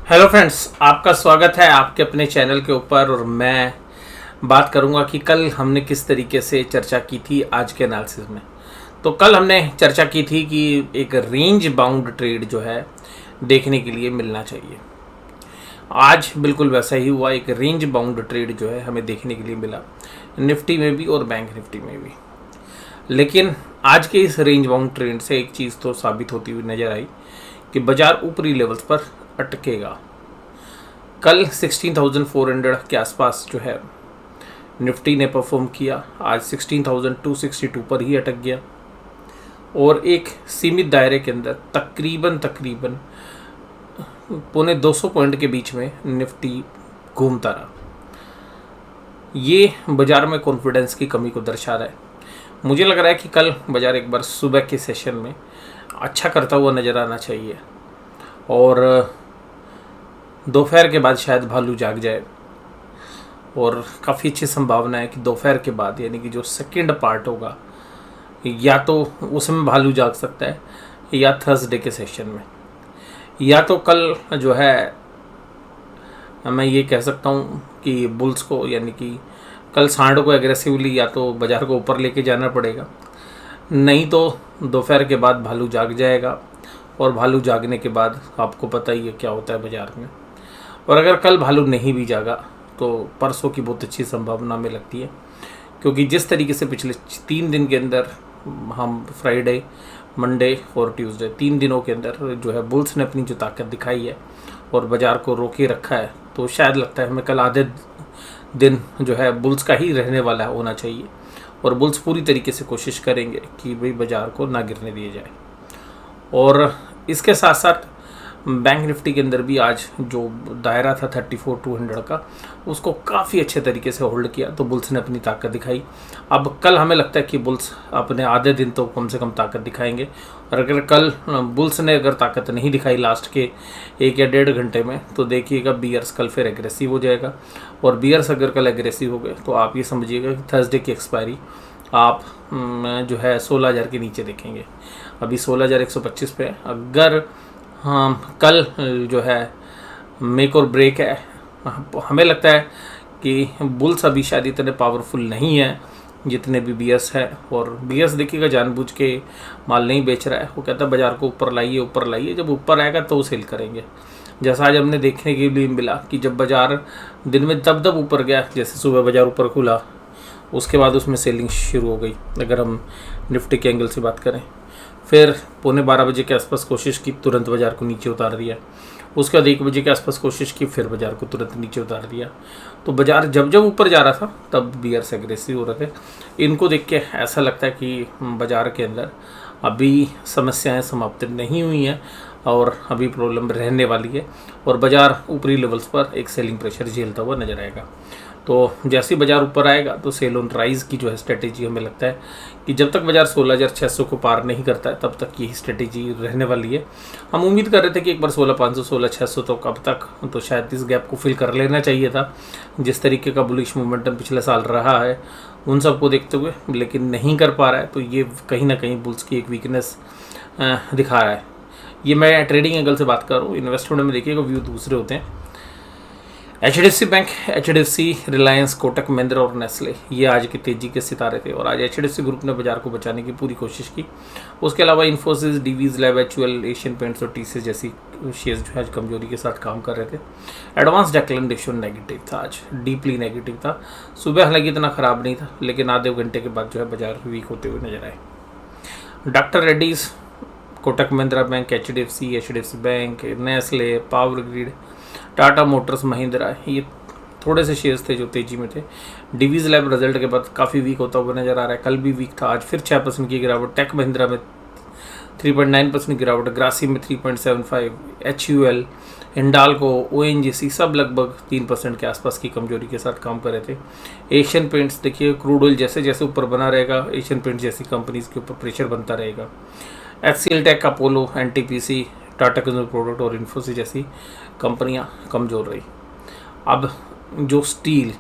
Hello friends, आपका स्वागत है आपके अपने चैनल के ऊपर। और मैं बात करूंगा कि कल हमने किस तरीके से चर्चा की थी आज के एनालिसिस में। तो कल हमने चर्चा की थी कि एक रेंज बाउंड ट्रेड जो है देखने के लिए मिलना चाहिए। आज बिल्कुल वैसा ही हुआ, एक रेंज बाउंड ट्रेड जो है हमें देखने के लिए मिला, निफ्टी में भी और बैंक निफ्टी में भी। लेकिन आज के इस रेंज बाउंड ट्रेड से एक चीज़ तो साबित होती हुई नज़र आई कि बाजार ऊपरी लेवल्स पर अटकेगा। कल 16,400 के आसपास जो है निफ्टी ने परफॉर्म किया, आज 16,262 पर ही अटक गया और एक सीमित दायरे के अंदर तकरीबन 250 पॉइंट के बीच में निफ्टी घूमता रहा। ये बाजार में कॉन्फिडेंस की कमी को दर्शा रहा है। मुझे लग रहा है कि कल बाजार एक बार सुबह के सेशन में अच्छा करता हुआ नज़र आना चाहिए और दोपहर के बाद शायद भालू जाग जाए। और काफ़ी अच्छी संभावना है कि दोपहर के बाद यानी कि जो सेकंड पार्ट होगा या तो उसमें भालू जाग सकता है या थर्सडे के सेशन में, या तो कल जो है मैं ये कह सकता हूँ कि बुल्स को यानी कि कल सांड को एग्रेसिवली या तो बाजार को ऊपर लेके जाना पड़ेगा, नहीं तो दोपहर के बाद भालू जाग जाएगा। और भालू जागने के बाद आपको पता ही है क्या होता है बाजार में। और अगर कल भालू नहीं भी जागा तो परसों की बहुत अच्छी संभावना हमें लगती है, क्योंकि जिस तरीके से पिछले 3 दिन के अंदर हम फ्राइडे, मंडे और ट्यूसडे 3 दिनों के अंदर जो है बुल्स ने अपनी जो ताकत दिखाई है और बाजार को रोके रखा है, तो शायद लगता है हमें कल आधे दिन जो है बुल्स का ही रहने वाला होना चाहिए। और बुल्स पूरी तरीके से कोशिश करेंगे कि भाई बाजार को ना गिरने दिया जाए। और इसके साथ साथ बैंक निफ्टी के अंदर भी आज जो दायरा था 34,200 का, उसको काफ़ी अच्छे तरीके से होल्ड किया, तो बुल्स ने अपनी ताकत दिखाई। अब कल हमें लगता है कि बुल्स अपने आधे दिन तो कम से कम ताकत दिखाएंगे। और अगर कल बुल्स ने अगर ताकत नहीं दिखाई लास्ट के 1 या 1.5 घंटे में, तो देखिएगा बियर्स कल फिर एग्रेसिव हो जाएगा। और बियर्स अगर कल एग्रेसिव हो गए तो आप ये समझिएगा कि थर्सडे की एक्सपायरी आप जो है 16,000 के नीचे देखेंगे। अभी 16,125 पे अगर कल जो है मेक और ब्रेक है, हमें लगता है कि बुल्स अभी शायद इतने पावरफुल नहीं है जितने भी बीएस है। और बीएस देखिएगा जानबूझ के माल नहीं बेच रहा है, वो कहता है बाजार को ऊपर लाइए ऊपर लाइए, जब ऊपर आएगा तो सेल करेंगे। जैसा आज हमने देखने के लिए मिला कि जब बाजार दिन में दब ऊपर गया, जैसे सुबह बाजार ऊपर खुला उसके बाद उसमें सेलिंग शुरू हो गई। अगर हम निफ्टी के एंगल से बात करें, फिर 11:15 बजे के आसपास कोशिश की, तुरंत बाजार को नीचे उतार दिया। उसके बाद 1 बजे के आसपास कोशिश की, फिर बाजार को तुरंत नीचे उतार दिया। तो बाजार जब ऊपर जा रहा था तब बियर्स एग्रेसिव हो रहे थे। इनको देख के ऐसा लगता है कि बाजार के अंदर अभी समस्याएं समाप्त नहीं हुई हैं और अभी प्रॉब्लम रहने वाली है और बाजार ऊपरी लेवल्स पर एक सेलिंग प्रेशर झेलता हुआ नजर आएगा। तो जैसे ही बाजार ऊपर आएगा तो सेल ऑन राइज की जो है स्ट्रेटेजी हमें लगता है कि जब तक बाजार 16,600 को पार नहीं करता है तब तक यही स्ट्रेटेजी रहने वाली है। हम उम्मीद कर रहे थे कि एक बार 16,500 16,600 तो कब तक, तो शायद इस गैप को फिल कर लेना चाहिए था जिस तरीके का बुलिश मोमेंटम पिछले साल रहा है उन सबको देखते हुए, लेकिन नहीं कर पा रहा है। तो ये कहीं ना कहीं बुल्स की एक वीकनेस दिखा रहा है। ये मैं ट्रेडिंग एंगल से बात कर रहा हूँ, इन्वेस्टमेंट में देखिएगा व्यू दूसरे होते हैं। HDFC bank, HDFC, Reliance, Kotak Mahindra और नेस्ले ये आज की तेजी के सितारे थे और आज HDFC ग्रुप ने बाजार को बचाने की पूरी कोशिश की। उसके अलावा Infosys, Divi's lab, HUL, Asian paints और टीसीएस जैसी शेयर्स जो है आज कमजोरी के साथ काम कर रहे थे। एडवांस डेक्लेन रेशियो नेगेटिव था, आज डीपली नेगेटिव था। सुबह हालांकि इतना खराब नहीं था, लेकिन आधे घंटे के बाद जो है बाजार वीक होते हुए नजर आए। Doctor Reddy's, Kotak Mahindra bank, HDFC bank, Nestle, power grid, Tata Motors, Mahindra, ये थोड़े से शेयर्स थे जो तेजी में थे। डीवीज लैब रिजल्ट के बाद काफ़ी वीक होता हुआ नजर आ रहा है, कल भी वीक था, आज फिर 6% की गिरावट। टेक महिंद्रा में 3.9% गिरावट, ग्रासी में 3.75, HUL, हिंडाल्को, ONGC सब लगभग 3% के आसपास की कमजोरी के साथ काम कर रहे थे। एशियन पेंट्स देखिए, क्रूड ऑयल जैसे जैसे ऊपर बना रहेगा, एशियन पेंट्स जैसी कंपनीज के ऊपर प्रेशर बनता रहेगा। HCL tech, Apollo, NTPC, Tata Consumer Product और इन्फोसिस जैसी कंपनियां कमज़ोर रही। अब जो स्टील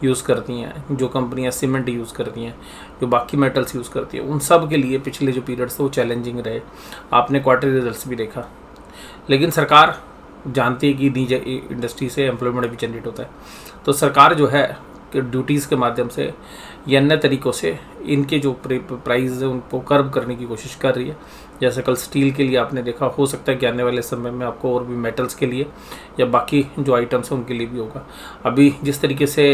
यूज़ करती हैं, जो कंपनियां सीमेंट यूज़ करती हैं, जो बाकी मेटल्स यूज़ करती हैं, उन सब के लिए पिछले जो पीरियड्स थे वो चैलेंजिंग रहे। आपने क्वार्टरली रिजल्ट्स भी देखा, लेकिन सरकार जानती है कि निजी इंडस्ट्री से एम्प्लॉयमेंट भी जनरेट होता है। तो सरकार जो है कि ड्यूटीज़ के माध्यम से या अन्य तरीक़ों से इनके जो प्राइस है उनको कर्व करने की कोशिश कर रही है। जैसे कल स्टील के लिए आपने देखा, हो सकता है कि आने वाले समय में आपको और भी मेटल्स के लिए या बाकी जो आइटम्स हैं उनके लिए भी होगा। अभी जिस तरीके से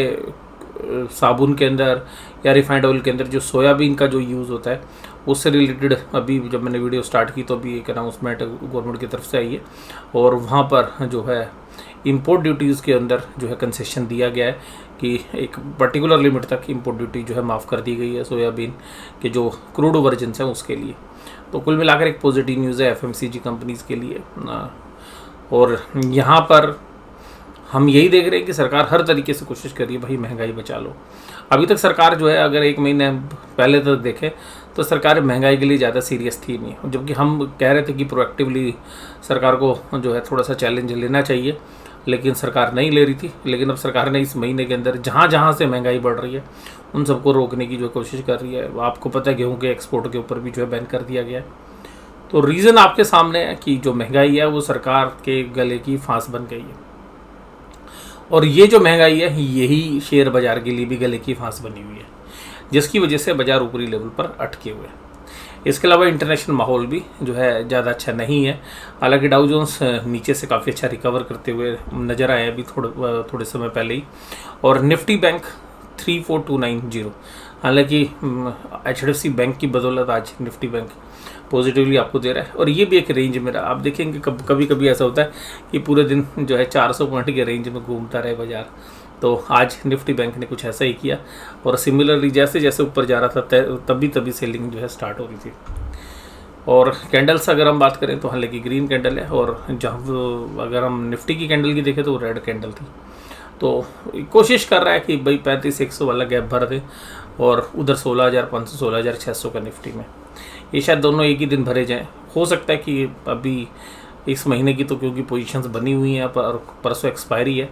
साबुन के अंदर या रिफाइंड ऑयल के अंदर जो सोयाबीन का जो यूज़ होता है उससे रिलेटेड अभी जब मैंने वीडियो स्टार्ट की तो अभी एक अनाउंसमेंट गवर्नमेंट की तरफ से आई है और वहाँ पर जो है इंपोर्ट ड्यूटीज़ के अंदर जो है कंसेशन दिया गया है कि एक पर्टिकुलर लिमिट तक इंपोर्ट ड्यूटी जो है माफ़ कर दी गई है सोयाबीन के जो क्रूड वर्जन हैं उसके लिए। तो कुल मिलाकर एक पॉजिटिव न्यूज़ है एफएमसीजी कंपनीज़ के लिए। और यहाँ पर हम यही देख रहे हैं कि सरकार हर तरीके से कोशिश कर रही है भाई महंगाई बचा लो। अभी तक सरकार जो है अगर एक महीने पहले तक देखें तो सरकार महंगाई के लिए ज़्यादा सीरियस थी नहीं, जबकि हम कह रहे थे कि प्रोएक्टिवली सरकार को जो है थोड़ा सा चैलेंज लेना चाहिए, लेकिन सरकार नहीं ले रही थी। लेकिन अब सरकार ने इस महीने के अंदर जहाँ जहाँ से महंगाई बढ़ रही है उन सबको रोकने की जो कोशिश कर रही है। आपको पता है गेहूँ के एक्सपोर्ट के ऊपर भी जो है बैन कर दिया गया है। तो रीज़न आपके सामने है कि जो महंगाई है वो सरकार के गले की फांस बन गई है और ये जो महंगाई है यही शेयर बाज़ार के लिए भी गले की फांस बनी हुई है, जिसकी वजह से बाज़ार ऊपरी लेवल पर अटके हुए हैं। इसके अलावा इंटरनेशनल माहौल भी जो है ज़्यादा अच्छा नहीं है। हालांकि डाउ जोन्स नीचे से काफ़ी अच्छा रिकवर करते हुए नज़र आए अभी थोड़े समय पहले ही, और निफ्टी बैंक 34290। हालांकि HDFC बैंक की बदौलत आज निफ्टी बैंक पॉजिटिवली आपको दे रहा है और ये भी एक रेंज में रहा। आप देखेंगे कभी कभी ऐसा होता है कि पूरे दिन जो है 400 पॉइंट के रेंज में घूमता रहे बाजार, तो आज निफ्टी बैंक ने कुछ ऐसा ही किया और सिमिलरली जैसे जैसे ऊपर जा रहा था तभी सेलिंग जो है स्टार्ट हो रही थी। और कैंडल्स अगर हम बात करें तो हालांकि ग्रीन कैंडल है, और जहाँ अगर हम निफ्टी की कैंडल की देखें तो वो रेड कैंडल थी। तो कोशिश कर रहा है कि भाई 35-100 वाला गैप भर दे और उधर 16,500 16,600 का निफ्टी में, ये शायद दोनों एक ही दिन भरे जाएं। हो सकता है कि अभी इस महीने की तो क्योंकि पोजीशंस बनी हुई हैं पर परसों एक्सपायरी है,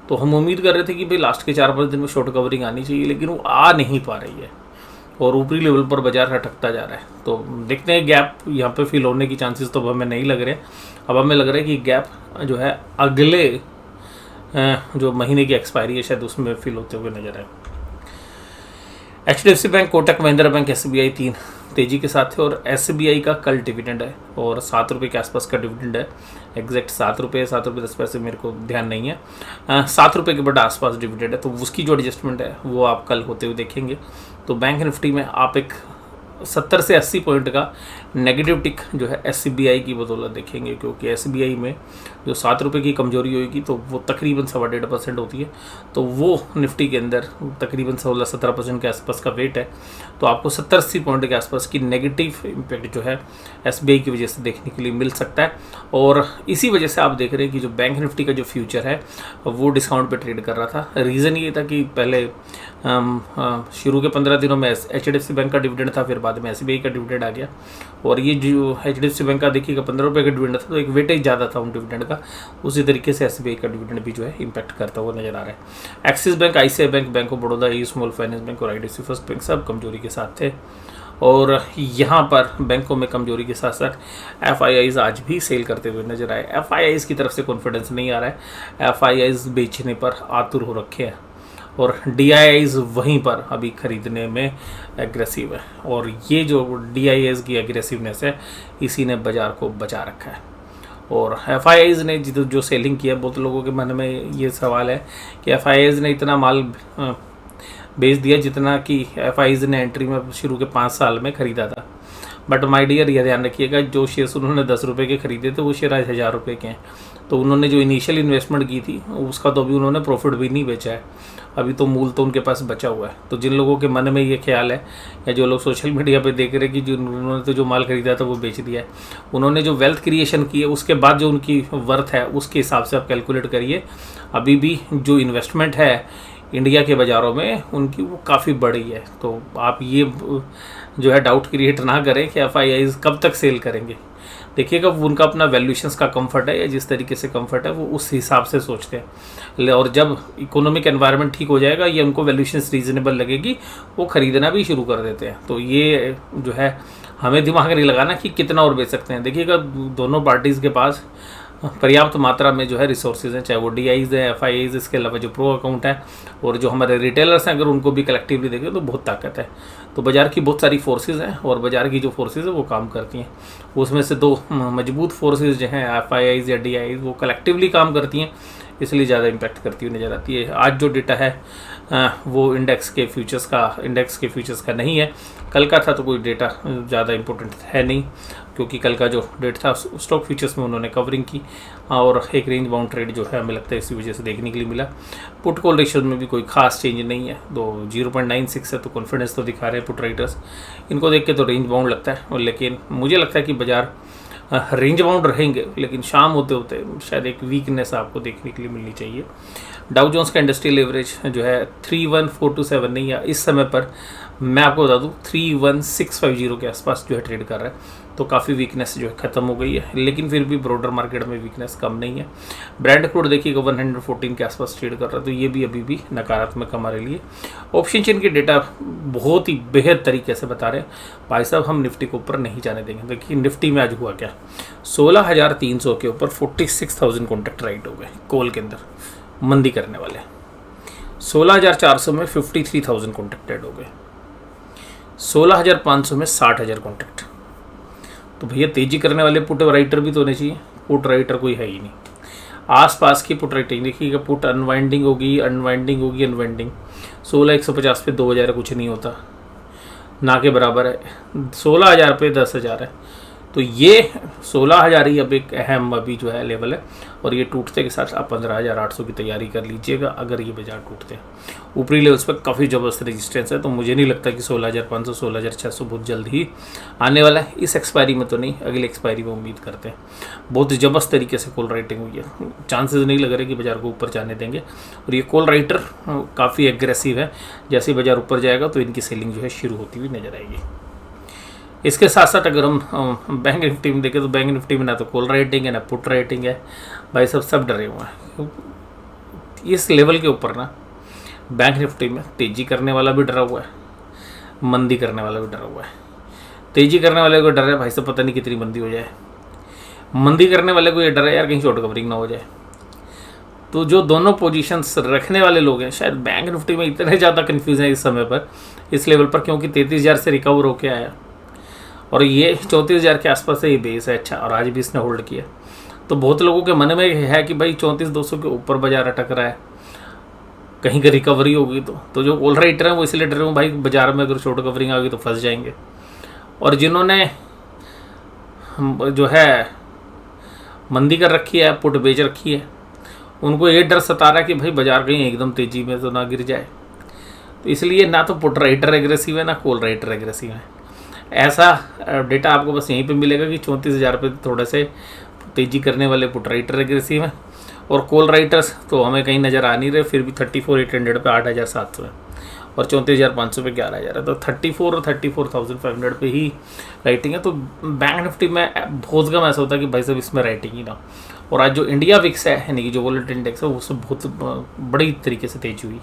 तो हम उम्मीद कर रहे थे कि भाई लास्ट के 4-5 दिन में शॉर्ट कवरिंग आनी चाहिए, लेकिन वो आ नहीं पा रही है और ऊपरी लेवल पर बाजार अटकता जा रहा है। तो देखते हैं, गैप यहाँ पे फिल होने की चांसेस तो हमें नहीं लग रहे। अब हमें लग रहा है कि गैप जो है अगले जो महीने की एक्सपायरी है शायद उसमें फिल होते हुए नजर आए। HDFC bank, Kotak Mahindra bank, SBI 3 तेज़ी के साथ है और SBI का कल डिविडेंड है और 7 रुपये के आसपास का डिविडेंड है। एग्जैक्ट 7 रुपये 10 पैसे मेरे को ध्यान नहीं है, 7 रुपये के बड़ा आसपास डिविडेंड है, तो उसकी जो एडजस्टमेंट है वो आप कल होते हुए देखेंगे। तो बैंक निफ्टी में आप एक 70 से 80 पॉइंट का नेगेटिव टिक जो है SBI की बदौलत देखेंगे, क्योंकि SBI में जो 7 रुपये की कमजोरी होगी तो वो तकरीबन 1.5% होती है, तो वो निफ्टी के अंदर तकरीबन 16-17% के आसपास का वेट है। तो आपको 70-80 पॉइंट के आसपास की नेगेटिव इम्पैक्ट जो है SBI की वजह से देखने के लिए मिल सकता है। और इसी वजह से आप देख रहे हैं कि जो बैंक निफ्टी का जो फ्यूचर है वो डिस्काउंट पे ट्रेड कर रहा था। रीज़न ये था कि पहले शुरू के 15 दिनों में HDFC बैंक का डिविडेंड था, फिर बाद में SBI का डिविडेंड आ गया, और ये जो HDFC बैंक का देखिएगा 15 रुपये का डिविडेंड था, तो एक वेटेज ज़्यादा था उन डिविडेंड का। उसी तरीके से SBI का डिविडेंड भी जो है इम्पैक्ट करता हुआ नजर आ रहा है। Axis bank, ICICI bank, bank of Baroda, small finance bank और IDFC फर्स्ट बैंक सब कमजोरी के साथ थे। और यहाँ पर बैंकों में कमजोरी के साथ साथ FIIs आज भी सेल करते हुए नजर आए। FIIs की तरफ से कॉन्फिडेंस नहीं आ रहा है, FIIs बेचने पर आतुर हो रखे हैं और DIIs वहीं पर अभी खरीदने में एग्रेसिव है, और ये जो DIIs की एग्रेसिवनेस है इसी ने बाज़ार को बचा रखा है। और FIIs ने जो सेलिंग किया, बहुत लोगों के मन में ये सवाल है कि FIIs ने इतना माल बेच दिया जितना कि FIIs ने एंट्री में शुरू के 5 साल में ख़रीदा था। बट माय डियर, यह ध्यान रखिएगा, जो शेयर्स उन्होंने 10 रुपये के खरीदे थे वो शेयर आज 1000 रुपये के हैं। तो उन्होंने जो इनिशियल इन्वेस्टमेंट की थी उसका तो अभी उन्होंने प्रॉफिट भी नहीं बेचा है, अभी तो मूल तो उनके पास बचा हुआ है। तो जिन लोगों के मन में ये ख्याल है या जो लोग सोशल मीडिया पे देख रहे हैं कि जो उन्होंने तो जो माल खरीदा था वो बेच दिया है, उन्होंने जो वेल्थ क्रिएशन की है उसके बाद जो उनकी वर्थ है उसके हिसाब से आप कैलकुलेट करिए। अभी भी जो इन्वेस्टमेंट है इंडिया के बाज़ारों में उनकी वो काफ़ी बड़ी है। तो आप ये जो है डाउट क्रिएट ना करें कि FIIs कब तक सेल करेंगे। देखिएगा, वो उनका अपना वैल्यूएशंस का कंफर्ट है या जिस तरीके से कंफर्ट है वो उस हिसाब से सोचते हैं, और जब इकोनॉमिक एनवायरनमेंट ठीक हो जाएगा या उनको वैल्यूएशंस रीजनेबल लगेगी वो ख़रीदना भी शुरू कर देते हैं। तो ये जो है हमें दिमाग नहीं लगाना कि कितना और बेच सकते हैं। देखिएगा, दोनों पार्टीज़ के पास पर्याप्त मात्रा में जो है रिसोर्सेज हैं, चाहे वो DIs हैं, FIIs, इसके अलावा जो प्रो अकाउंट है और जो हमारे रिटेलर्स हैं, अगर उनको भी कलेक्टिवली देखें तो बहुत ताकत है। तो बाज़ार की बहुत सारी फोर्सेज हैं और बाज़ार की जो फोर्सेज है वो काम करती हैं। उसमें से दो मजबूत फोर्सेज जो हैं FIIs या DIs, वो कलेक्टिवली काम करती हैं, इसलिए ज़्यादा इम्पैक्ट करती हुई नज़र आती है। आज जो डेटा है वो इंडेक्स के फ्यूचर्स का नहीं है। कल का था तो कोई डेटा ज़्यादा इम्पोर्टेंट है नहीं, क्योंकि कल का जो डेट था स्टॉक फ्यूचर्स में उन्होंने कवरिंग की और एक रेंज बाउंड ट्रेड जो है हमें लगता है इसी वजह से देखने के लिए मिला। पुट कॉल रेशियो में भी कोई खास चेंज नहीं है, तो 0.96 है, तो कॉन्फिडेंस तो दिखा रहे हैं पुट राइटर्स। इनको देख के तो रेंज बाउंड लगता है, लेकिन मुझे लगता है कि बाजार रेंज बाउंड रहेंगे, लेकिन शाम होते होते शायद एक वीकनेस आपको देखने के लिए मिलनी चाहिए। डाउ जोन्स का इंडस्ट्रियल एवरेज जो है 31427 नहीं, या इस समय पर मैं आपको बता दूं 31650 के आसपास जो है ट्रेड कर रहा है, तो काफ़ी वीकनेस जो है ख़त्म हो गई है, लेकिन फिर भी ब्रॉडर मार्केट में वीकनेस कम नहीं है। ब्रांड क्रूड देखिएगा 114 के आसपास ट्रेड कर रहा है, तो ये भी अभी भी नकारात्मक हमारे लिए। ऑप्शन चेन के डेटा बहुत ही बेहद तरीके से बता रहे हैं भाई साहब, हम निफ्टी को ऊपर नहीं जाने देंगे। देखिए निफ्टी में आज हुआ क्या, 16,300 के ऊपर 46,000 कॉन्ट्रैक्ट राइट हो गए कॉल के अंदर, मंदी करने वाले। 16,400 में 53,000 कॉन्ट्रैक्टेड हो गए, 16,500 में 60,000 कॉन्ट्रैक्ट। तो भैया तेजी करने वाले पुट राइटर भी तो होने चाहिए, पुट राइटर कोई है ही नहीं। आसपास की पुट राइटिंग देखिएगा, पुट अनवाइंडिंग होगी, 16,150 पे 2,000 कुछ नहीं होता, ना के बराबर है। 16,000 पे 10,000 है, तो ये 16,000 ही अब एक अहम अभी जो है लेवल है, और ये टूटते के साथ आप 15,800 की तैयारी कर लीजिएगा अगर ये बाजार टूटते हैं। ऊपरी लेवल्स पर काफ़ी ज़बरदस्त रेजिस्टेंस है, तो मुझे नहीं लगता कि 16,500 16,600 बहुत जल्द ही आने वाला है। इस एक्सपायरी में तो नहीं, अगले एक्सपायरी में उम्मीद करते हैं। बहुत ज़बरदस्त तरीके से कॉल राइटिंग हुई है, चांसेस नहीं लग रहे कि बाजार को ऊपर जाने देंगे, और ये कॉल राइटर काफ़ी एग्रेसिव है। जैसे बाजार ऊपर जाएगा तो इनकी सेलिंग जो है शुरू होती हुई नजर आएगी। इसके साथ साथ अगर हम बैंक निफ्टी में देखें तो बैंक निफ्टी में ना तो कॉल राइटिंग है ना पुट राइटिंग है, भाई सब डरे हुए हैं। इस लेवल के ऊपर ना बैंक निफ्टी में तेज़ी करने वाला भी डरा हुआ है, मंदी करने वाला भी डरा हुआ है। तेज़ी करने वाले को डर है भाई साहब पता नहीं कितनी मंदी हो जाए, मंदी करने वाले को ये डर है यार कहीं शॉर्ट कवरिंग ना हो जाए। तो जो दोनों पोजीशंस रखने वाले लोग हैं, शायद बैंक निफ्टी में इतने ज़्यादा कन्फ्यूज़ हैं इस समय पर, इस लेवल पर, क्योंकि 33,000 से रिकवर होके आया और ये 34,000 के आसपास है, ये बेस है अच्छा, और आज भी इसने होल्ड किया। तो बहुत लोगों के मन में है कि भाई 34,200 के ऊपर बाजार अटक रहा है, कहीं का रिकवरी होगी। तो जो कॉल राइटर हैं वो इसलिए डर रहे हो भाई बाजार में अगर शॉर्ट कवरिंग आ गई तो फंस जाएंगे, और जिन्होंने जो है मंदी कर रखी है, पुट बेच रखी है, उनको ये डर सता रहा है कि भाई बाजार कहीं एकदम तेज़ी में तो ना गिर जाए। तो इसलिए ना तो पुट राइटर एग्रेसिव है ना कॉल राइटर एग्रेसिव है। ऐसा डेटा आपको बस यहीं पे मिलेगा कि 34,000 पे थोड़े से तेज़ी करने वाले पुट राइटर एग्रेसिव हैं, और कॉल राइटर्स तो हमें कहीं नज़र आ नहीं रहे, फिर भी 34,800 पे 8,700 है और 34,500 पे 11,000 है, तो 34 और 34,500 पे ही राइटिंग है। तो बैंक निफ्टी में बहुत कम ऐसा होता है कि भाई साहब इसमें राइटिंग ही ना। और आज जो इंडिया विक्स है यानी कि जो वोलेटिलिटी इंडेक्स है वो सब बहुत बड़ी तरीके से तेज हुई।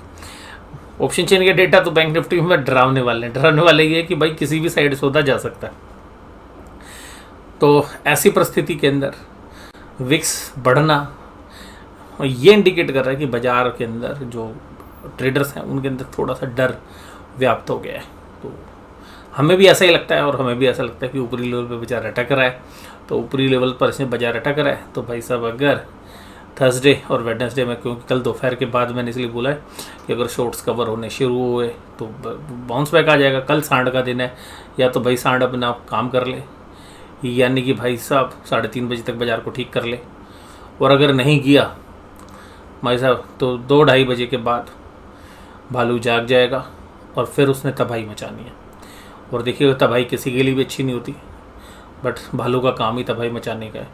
ऑप्शन चेन के डेटा तो बैंक निफ्टी में डरावने वाले ये है कि भाई किसी भी साइड सौदा जा सकता है। तो ऐसी परिस्थिति के अंदर विक्स बढ़ना ये इंडिकेट कर रहा है कि बाजार के अंदर जो ट्रेडर्स हैं उनके अंदर थोड़ा सा डर व्याप्त हो गया है। तो हमें भी ऐसा ही लगता है, और हमें भी ऐसा लगता है कि ऊपरी लेवल पे बाजार अटक रहा है। तो ऊपरी लेवल पर इसमें बाजार अटक रहा है, तो भाई साहब अगर थर्सडे और वेडनेसडे में, क्योंकि कल दोपहर के बाद मैंने इसलिए बोला है कि अगर शॉर्ट्स कवर होने शुरू हुए तो बाउंस बैक आ जाएगा। कल सांड का दिन है, या तो भाई सांड अपना काम कर ले, यानी कि भाई साहब 3:30 बजे तक बाजार को ठीक कर ले, और अगर नहीं किया भाई साहब तो 2-2:30 बजे के बाद भालू जाग जाएगा और फिर उसने तबाही मचानी है। और देखिएगा तबाही किसी के लिए भी अच्छी नहीं होती, बट भालू का काम ही तबाही मचाने का है,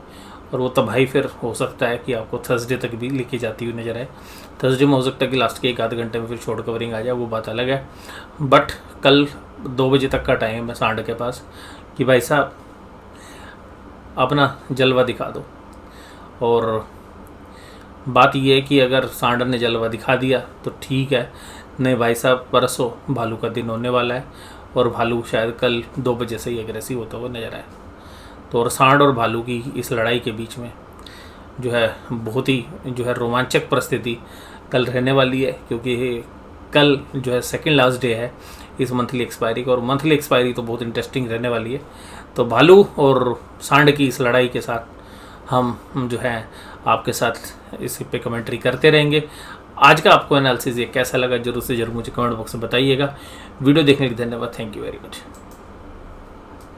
और वो तबाही फिर हो सकता है कि आपको थर्सडे तक भी लेके जाती हुई नज़र आए। थर्सडे में हो सकता है कि लास्ट के 1-8 घंटे में फिर शॉर्ट कवरिंग आ जाए, वो बात अलग है। बट कल 2 बजे तक का टाइम है सांड के पास कि भाई साहब अपना जलवा दिखा दो। और बात यह है कि अगर सांड ने जलवा दिखा दिया तो ठीक है, नहीं भाई साहब परसों भालू का दिन होने वाला है, और भालू शायद कल 2 बजे से ही एग्रेसिव होता हुआ नजर आए। तो और सांड और भालू की इस लड़ाई के बीच में जो है बहुत ही जो है रोमांचक परिस्थिति कल रहने वाली है, क्योंकि कल जो है सेकंड लास्ट डे है इस मंथली एक्सपायरी का, और मंथली एक्सपायरी तो बहुत इंटरेस्टिंग रहने वाली है। तो भालू और सांड की इस लड़ाई के साथ हम जो है आपके साथ इस पे कमेंट्री करते रहेंगे। आज का आपको एनालिसिस ये कैसा लगा जरूर से जरूर मुझे कमेंट बॉक्स में बताइएगा। वीडियो देखने के लिए धन्यवाद। Thank you very much.